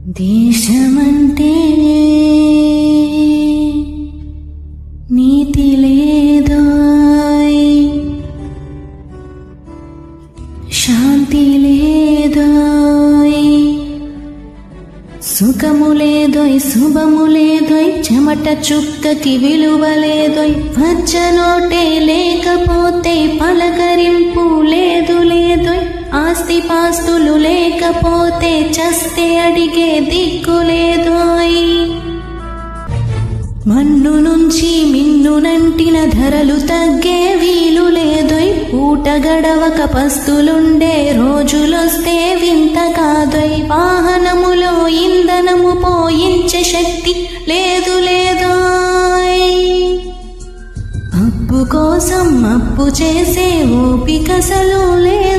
దేశమంటే నీతి లేదోయ్, శాంతి లేదోయ్, సుఖము లేదోయ్, శుభము లేదోయ్, చెమట చుక్కకి విలువ లేదోయ్, వచ్చనోటే లేకపోతే పలకరింపు లేదు లేదోయ్, ఆస్తి పాస్తులు లేకపోతే చస్తే అడిగే దిక్కు లేదోయ్, మన్ను నుంచి మిన్నునంటిన ధరలు తగ్గే వీలు లేదోయ్, పూట గడవక పస్తులుండే రోజులొస్తే వింత కాదోయ్, వాహనములో ఇంధనము పోయించే శక్తి లేదు లేదోయ్, అప్పు కోసం అప్పు చేసే ఓపికసలు లేదు